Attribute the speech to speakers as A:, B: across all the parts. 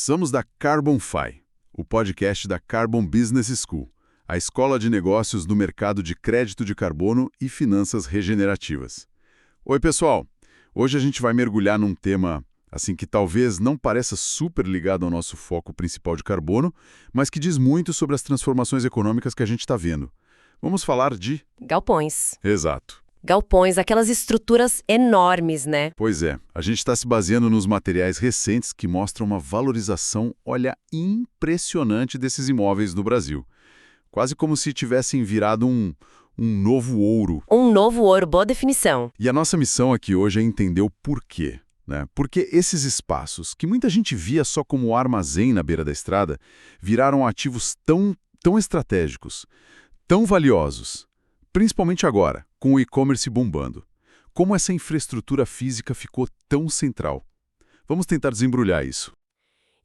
A: Somos da CarbonFi, o podcast da Carbon Business School, a escola de negócios do mercado de crédito de carbono e finanças regenerativas. Oi, pessoal! Hoje a gente vai mergulhar num tema assim que talvez não pareça super ligado ao nosso foco principal de carbono, mas que diz muito sobre as transformações econômicas que a gente está vendo. Vamos falar de...
B: Galpões.
A: Exato.
B: Galpões, aquelas estruturas enormes, né?
A: Pois é, a gente está se baseando nos materiais recentes que mostram uma valorização, olha, impressionante desses imóveis no Brasil. Quase como se tivessem virado um novo ouro.
B: Um novo ouro, boa definição.
A: E a nossa missão aqui hoje é entender o porquê, né? Porque esses espaços, que muita gente via só como armazém na beira da estrada, viraram ativos tão estratégicos, tão valiosos, principalmente agora, com o e-commerce bombando. Como essa infraestrutura física ficou tão central? Vamos tentar desembrulhar isso.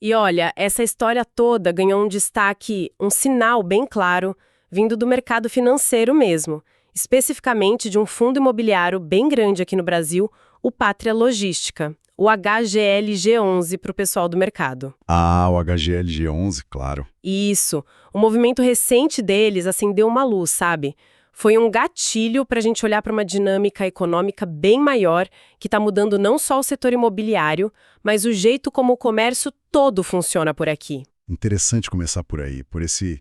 B: E olha, essa história toda ganhou um destaque, um sinal bem claro, vindo do mercado financeiro mesmo, especificamente de um fundo imobiliário bem grande aqui no Brasil, o Pátria Logística, o HGLG11 para o pessoal do mercado.
A: Ah, o HGLG11, claro.
B: Isso, o movimento recente deles acendeu uma luz, sabe? Foi um gatilho para a gente olhar para uma dinâmica econômica bem maior, que está mudando não só o setor imobiliário, mas o jeito como o comércio todo funciona por aqui.
A: Interessante começar por aí, por esse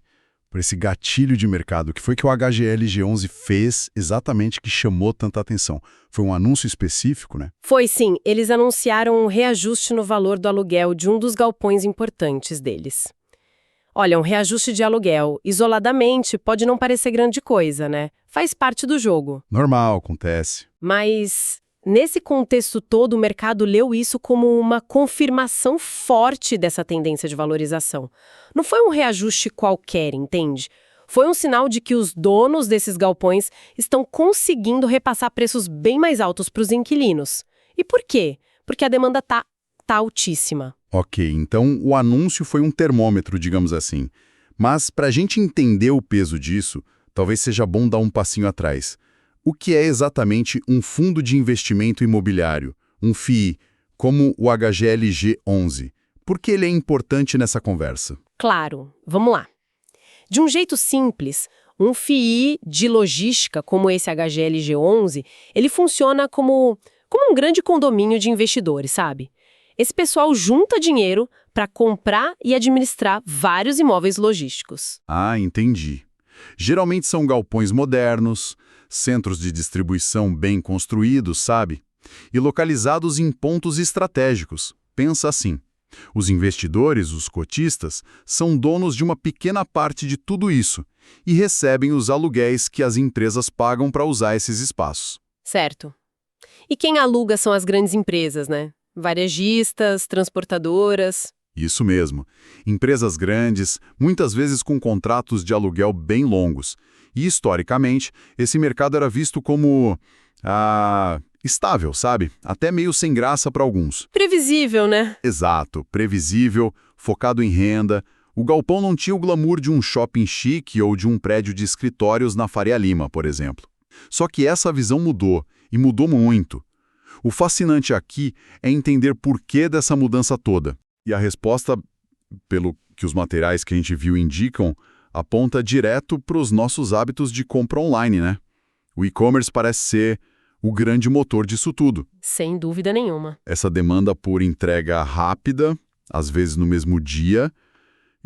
A: gatilho de mercado. O que foi que o HGLG11 fez exatamente que chamou tanta atenção? Foi um anúncio específico, né?
B: Foi sim, eles anunciaram um reajuste no valor do aluguel de um dos galpões importantes deles. Olha, um reajuste de aluguel, isoladamente, pode não parecer grande coisa, né? Faz parte do jogo.
A: Normal, acontece.
B: Mas, nesse contexto todo, o mercado leu isso como uma confirmação forte dessa tendência de valorização. Não foi um reajuste qualquer, entende? Foi um sinal de que os donos desses galpões estão conseguindo repassar preços bem mais altos para os inquilinos. E por quê? Porque a demanda tá altíssima.
A: Ok, então o anúncio foi um termômetro, digamos assim. Mas para a gente entender o peso disso, talvez seja bom dar um passinho atrás. O que é exatamente um fundo de investimento imobiliário, um FII, como o HGLG11? Por que ele é importante nessa conversa?
B: Claro, vamos lá. De um jeito simples, um FII de logística, como esse HGLG11, ele funciona como um grande condomínio de investidores, sabe? Esse pessoal junta dinheiro para comprar e administrar vários imóveis logísticos.
A: Ah, entendi. Geralmente são galpões modernos, centros de distribuição bem construídos, sabe? E localizados em pontos estratégicos. Pensa assim. Os investidores, os cotistas, são donos de uma pequena parte de tudo isso e recebem os aluguéis que as empresas pagam para usar esses espaços.
B: Certo. E quem aluga são as grandes empresas, né? Varejistas, transportadoras.
A: Isso mesmo. Empresas grandes, muitas vezes com contratos de aluguel bem longos. E, historicamente, esse mercado era visto como... estável, sabe? Até meio sem graça para alguns.
B: Previsível, né?
A: Exato. Previsível, focado em renda. O galpão não tinha o glamour de um shopping chique ou de um prédio de escritórios na Faria Lima, por exemplo. Só que essa visão mudou, e mudou muito. O fascinante aqui é entender por que dessa mudança toda. E a resposta, pelo que os materiais que a gente viu indicam, aponta direto para os nossos hábitos de compra online, né? O e-commerce parece ser o grande motor disso tudo.
B: Sem dúvida nenhuma.
A: Essa demanda por entrega rápida, às vezes no mesmo dia,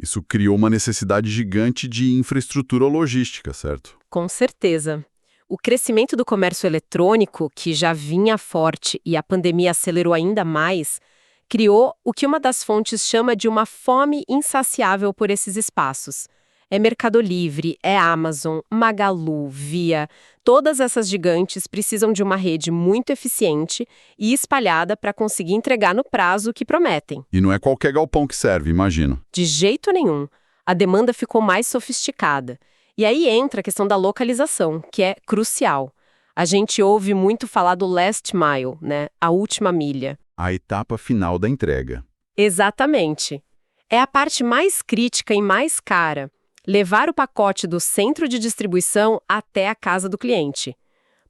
A: isso criou uma necessidade gigante de infraestrutura logística, certo?
B: Com certeza. O crescimento do comércio eletrônico, que já vinha forte e a pandemia acelerou ainda mais, criou o que uma das fontes chama de uma fome insaciável por esses espaços. É Mercado Livre, é Amazon, Magalu, Via. Todas essas gigantes precisam de uma rede muito eficiente e espalhada para conseguir entregar no prazo que prometem.
A: E não é qualquer galpão que serve, imagino.
B: De jeito nenhum. A demanda ficou mais sofisticada. E aí entra a questão da localização, que é crucial. A gente ouve muito falar do last mile, né? A última milha.
A: A etapa final da entrega.
B: Exatamente. É a parte mais crítica e mais cara. Levar o pacote do centro de distribuição até a casa do cliente.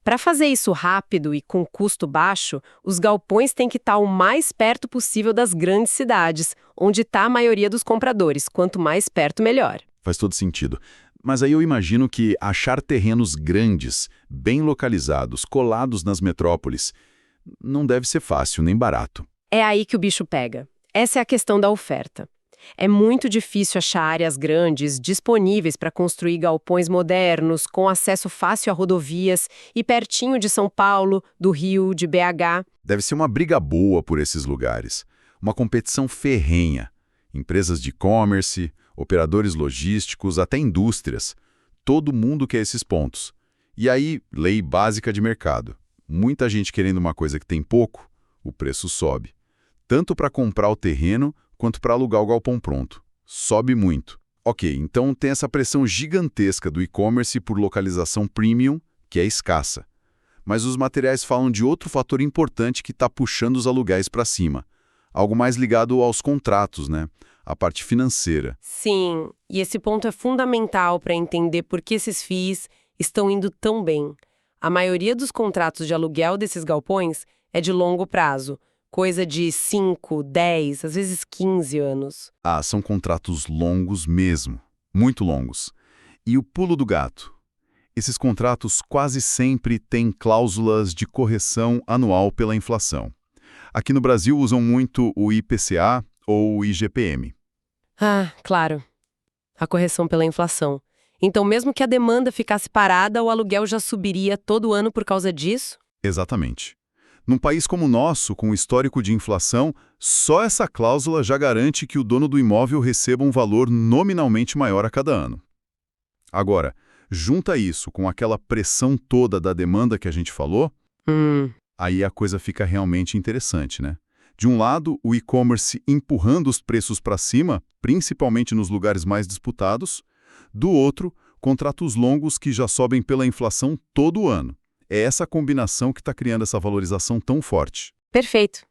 B: Para fazer isso rápido e com custo baixo, os galpões têm que estar o mais perto possível das grandes cidades, onde está a maioria dos compradores. Quanto mais perto, melhor.
A: Faz todo sentido. Mas aí eu imagino que achar terrenos grandes, bem localizados, colados nas metrópoles, não deve ser fácil nem barato.
B: É aí que o bicho pega. Essa é a questão da oferta. É muito difícil achar áreas grandes disponíveis para construir galpões modernos, com acesso fácil a rodovias e pertinho de São Paulo, do Rio, de BH.
A: Deve ser uma briga boa por esses lugares. Uma competição ferrenha. Empresas de e-commerce, operadores logísticos, até indústrias. Todo mundo quer esses pontos. E aí, lei básica de mercado. Muita gente querendo uma coisa que tem pouco, o preço sobe. Tanto para comprar o terreno, quanto para alugar o galpão pronto. Sobe muito. Ok, então tem essa pressão gigantesca do e-commerce por localização premium, que é escassa. Mas os materiais falam de outro fator importante que está puxando os aluguéis para cima. Algo mais ligado aos contratos, né? A parte financeira.
B: Sim, e esse ponto é fundamental para entender por que esses FIIs estão indo tão bem. A maioria dos contratos de aluguel desses galpões é de longo prazo, coisa de 5, 10, às vezes 15 anos.
A: Ah, são contratos longos mesmo, muito longos. E o pulo do gato? Esses contratos quase sempre têm cláusulas de correção anual pela inflação. Aqui no Brasil usam muito o IPCA ou o IGPM.
B: Ah, claro. A correção pela inflação. Então, mesmo que a demanda ficasse parada, o aluguel já subiria todo ano por causa disso?
A: Exatamente. Num país como o nosso, com histórico de inflação, só essa cláusula já garante que o dono do imóvel receba um valor nominalmente maior a cada ano. Agora, junta isso com aquela pressão toda da demanda que a gente falou, aí a coisa fica realmente interessante, né? De um lado, o e-commerce empurrando os preços para cima, principalmente nos lugares mais disputados. Do outro, contratos longos que já sobem pela inflação todo ano. É essa combinação que está criando essa valorização tão forte.
B: Perfeito.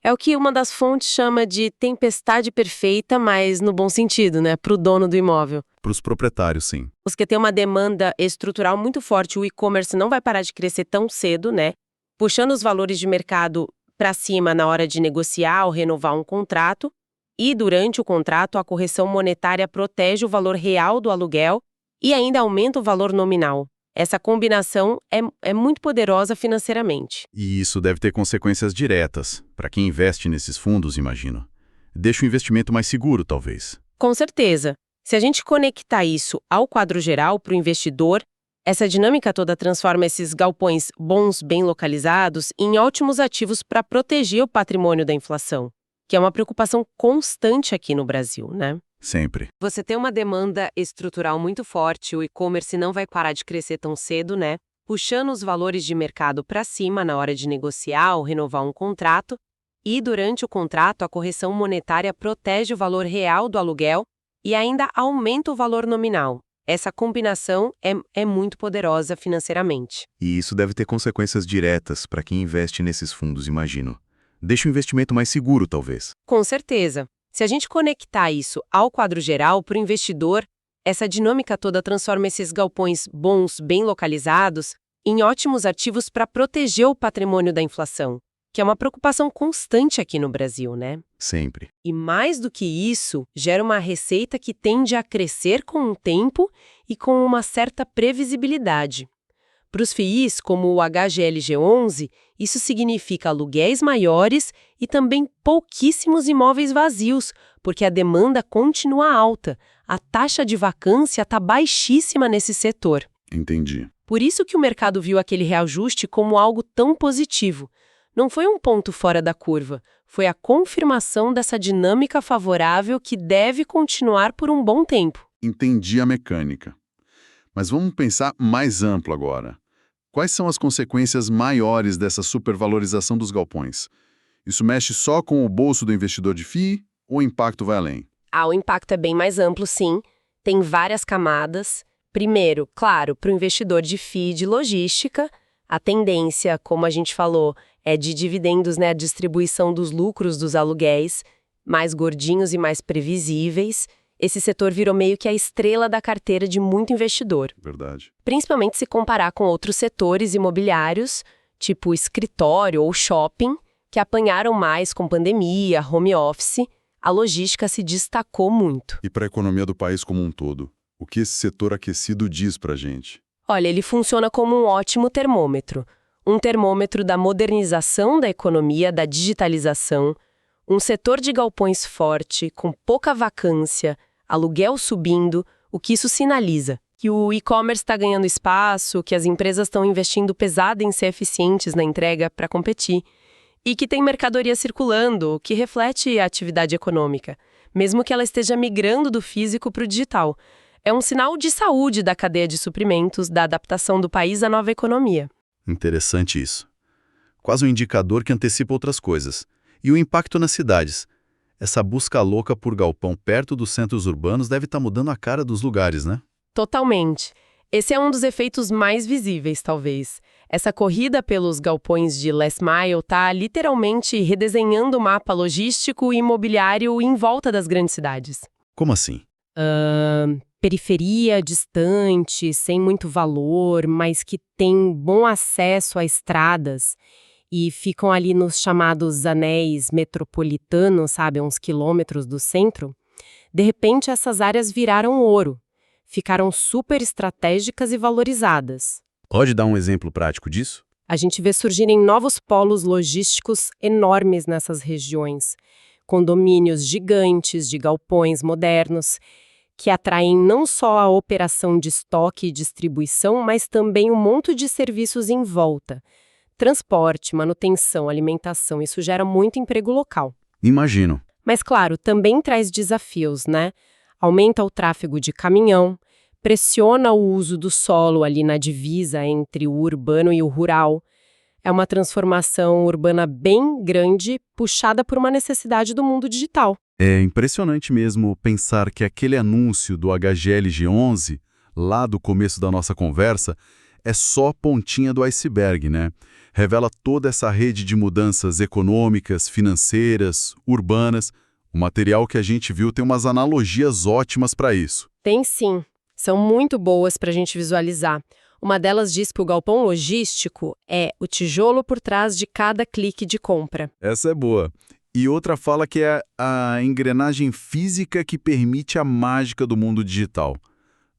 B: É o que uma das fontes chama de tempestade perfeita, mas no bom sentido, né? Para o dono do imóvel.
A: Para os proprietários, sim.
B: Os que têm uma demanda estrutural muito forte, o e-commerce não vai parar de crescer tão cedo, né? Puxando os valores de mercado para cima na hora de negociar ou renovar um contrato. E durante o contrato, a correção monetária protege o valor real do aluguel e ainda aumenta o valor nominal. Essa combinação é muito poderosa financeiramente.
A: E isso deve ter consequências diretas, para quem investe nesses fundos, imagino. Deixa o investimento mais seguro, talvez.
B: Com certeza. Se a gente conectar isso ao quadro geral para o investidor, essa dinâmica toda transforma esses galpões bons, bem localizados, em ótimos ativos para proteger o patrimônio da inflação, que é uma preocupação constante aqui no Brasil, né?
A: Sempre.
B: Você tem uma demanda estrutural muito forte, o e-commerce não vai parar de crescer tão cedo, né? Puxando os valores de mercado para cima na hora de negociar ou renovar um contrato, e durante o contrato a correção monetária protege o valor real do aluguel e ainda aumenta o valor nominal. Essa combinação é muito poderosa financeiramente.
A: E isso deve ter consequências diretas para quem investe nesses fundos, imagino. Deixa o investimento mais seguro, talvez.
B: Com certeza. Se a gente conectar isso ao quadro geral, para o investidor, essa dinâmica toda transforma esses galpões bons, bem localizados, em ótimos ativos para proteger o patrimônio da inflação, que é uma preocupação constante aqui no Brasil, né?
A: Sempre.
B: E mais do que isso, gera uma receita que tende a crescer com o tempo e com uma certa previsibilidade. Para os FIIs, como o HGLG11, isso significa aluguéis maiores e também pouquíssimos imóveis vazios, porque a demanda continua alta. A taxa de vacância está baixíssima nesse setor.
A: Entendi.
B: Por isso que o mercado viu aquele reajuste como algo tão positivo. Não foi um ponto fora da curva, foi a confirmação dessa dinâmica favorável que deve continuar por um bom tempo.
A: Entendi a mecânica. Mas vamos pensar mais amplo agora. Quais são as consequências maiores dessa supervalorização dos galpões? Isso mexe só com o bolso do investidor de FII ou o impacto vai além?
B: O impacto é bem mais amplo, sim. Tem várias camadas. Primeiro, claro, para o investidor de FII de logística, a tendência, como a gente falou, é de dividendos, né, a distribuição dos lucros dos aluguéis, mais gordinhos e mais previsíveis. Esse setor virou meio que a estrela da carteira de muito investidor,
A: Verdade.
B: principalmente se comparar com outros setores imobiliários, tipo escritório ou shopping, que apanharam mais com pandemia, home office. A logística se destacou muito.
A: E para a economia do país como um todo? O que esse setor aquecido diz para a gente?
B: Olha, ele funciona como um ótimo termômetro. Um termômetro da modernização da economia, da digitalização, um setor de galpões forte, com pouca vacância, aluguel subindo, o que isso sinaliza? Que o e-commerce está ganhando espaço, que as empresas estão investindo pesado em ser eficientes na entrega para competir, e que tem mercadoria circulando, o que reflete a atividade econômica, mesmo que ela esteja migrando do físico para o digital. É um sinal de saúde da cadeia de suprimentos, da adaptação do país à nova economia.
A: Interessante isso. Quase um indicador que antecipa outras coisas. E o impacto nas cidades. Essa busca louca por galpão perto dos centros urbanos deve estar mudando a cara dos lugares, né?
B: Totalmente. Esse é um dos efeitos mais visíveis, talvez. Essa corrida pelos galpões de last mile está literalmente redesenhando o mapa logístico e imobiliário em volta das grandes cidades.
A: Como assim?
B: Periferia distante, sem muito valor, mas que tem bom acesso a estradas e ficam ali nos chamados anéis metropolitanos, sabe, uns quilômetros do centro. De repente, essas áreas viraram ouro. Ficaram super estratégicas e valorizadas.
A: Pode dar um exemplo prático disso?
B: A gente vê surgirem novos polos logísticos enormes nessas regiões, condomínios gigantes de galpões modernos, que atraem não só a operação de estoque e distribuição, mas também um monte de serviços em volta. Transporte, manutenção, alimentação, isso gera muito emprego local.
A: Imagino.
B: Mas, claro, também traz desafios, né? Aumenta o tráfego de caminhão, pressiona o uso do solo ali na divisa entre o urbano e o rural. É uma transformação urbana bem grande, puxada por uma necessidade do mundo digital.
A: É impressionante mesmo pensar que aquele anúncio do HGLG11, lá do começo da nossa conversa, é só a pontinha do iceberg, né? Revela toda essa rede de mudanças econômicas, financeiras, urbanas. O material que a gente viu tem umas analogias ótimas para isso.
B: Tem sim. São muito boas para a gente visualizar. Uma delas diz que o galpão logístico é o tijolo por trás de cada clique de compra.
A: Essa é boa. E outra fala que é a engrenagem física que permite a mágica do mundo digital.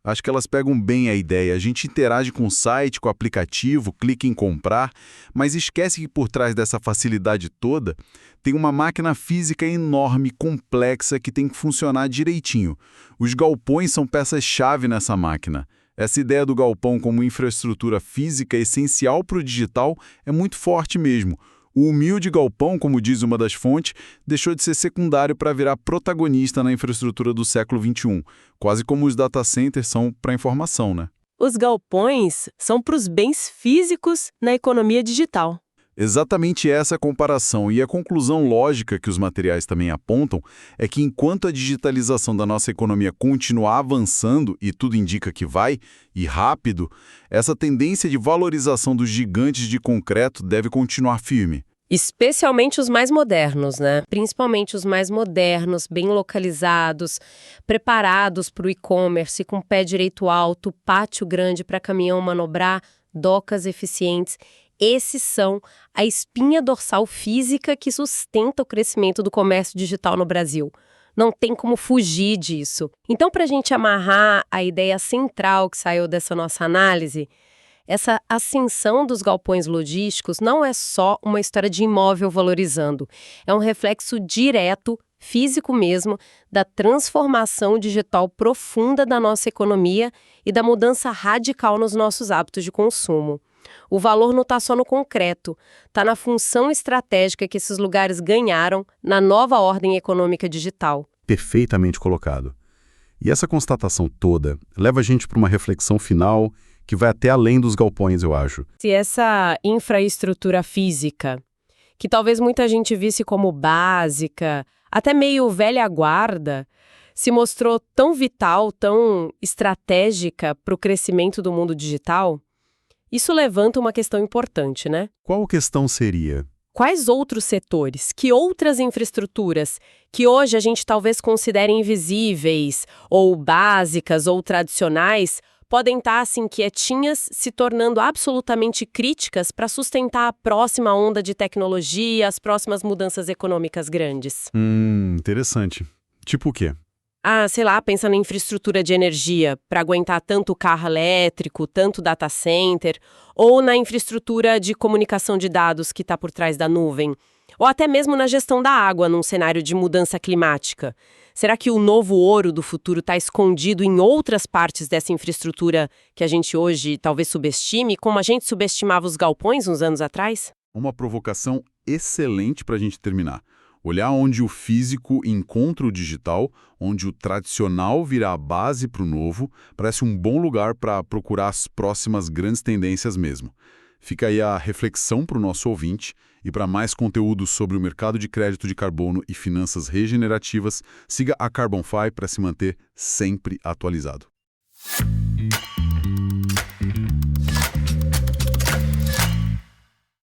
A: Acho que elas pegam bem a ideia. A gente interage com o site, com o aplicativo, clica em comprar, mas esquece que por trás dessa facilidade toda tem uma máquina física enorme, complexa, que tem que funcionar direitinho. Os galpões são peças-chave nessa máquina. Essa ideia do galpão como infraestrutura física essencial para o digital é muito forte mesmo. O humilde galpão, como diz uma das fontes, deixou de ser secundário para virar protagonista na infraestrutura do século XXI, quase como os data centers são para a informação, né?
B: Os galpões são para os bens físicos na economia digital.
A: Exatamente essa é a comparação, e a conclusão lógica que os materiais também apontam é que enquanto a digitalização da nossa economia continuar avançando, e tudo indica que vai, e rápido, essa tendência de valorização dos gigantes de concreto deve continuar firme.
B: Especialmente os mais modernos, né? Principalmente os mais modernos, bem localizados, preparados para o e-commerce, com pé direito alto, pátio grande para caminhão manobrar, docas eficientes. Esses são a espinha dorsal física que sustenta o crescimento do comércio digital no Brasil. Não tem como fugir disso. Então, para a gente amarrar a ideia central que saiu dessa nossa análise, essa ascensão dos galpões logísticos não é só uma história de imóvel valorizando. É um reflexo direto, físico mesmo, da transformação digital profunda da nossa economia e da mudança radical nos nossos hábitos de consumo. O valor não está só no concreto, está na função estratégica que esses lugares ganharam na nova ordem econômica digital.
A: Perfeitamente colocado. E essa constatação toda leva a gente para uma reflexão final que vai até além dos galpões, eu acho.
B: Se essa infraestrutura física, que talvez muita gente visse como básica, até meio velha guarda, se mostrou tão vital, tão estratégica para o crescimento do mundo digital, isso levanta uma questão importante, né?
A: Qual questão seria?
B: Quais outros setores, que outras infraestruturas, que hoje a gente talvez considere invisíveis, ou básicas, ou tradicionais, podem estar assim quietinhas, se tornando absolutamente críticas para sustentar a próxima onda de tecnologia, as próximas mudanças econômicas grandes?
A: Interessante. Tipo o quê?
B: Ah, sei lá, pensa na infraestrutura de energia, para aguentar tanto carro elétrico, tanto data center, ou na infraestrutura de comunicação de dados que está por trás da nuvem, ou até mesmo na gestão da água num cenário de mudança climática. Será que o novo ouro do futuro está escondido em outras partes dessa infraestrutura que a gente hoje talvez subestime, como a gente subestimava os galpões uns anos atrás?
A: Uma provocação excelente para a gente terminar. Olhar onde o físico encontra o digital, onde o tradicional vira a base para o novo, parece um bom lugar para procurar as próximas grandes tendências mesmo. Fica aí a reflexão para o nosso ouvinte, e para mais conteúdo sobre o mercado de crédito de carbono e finanças regenerativas, siga a Carbonfy para se manter sempre atualizado.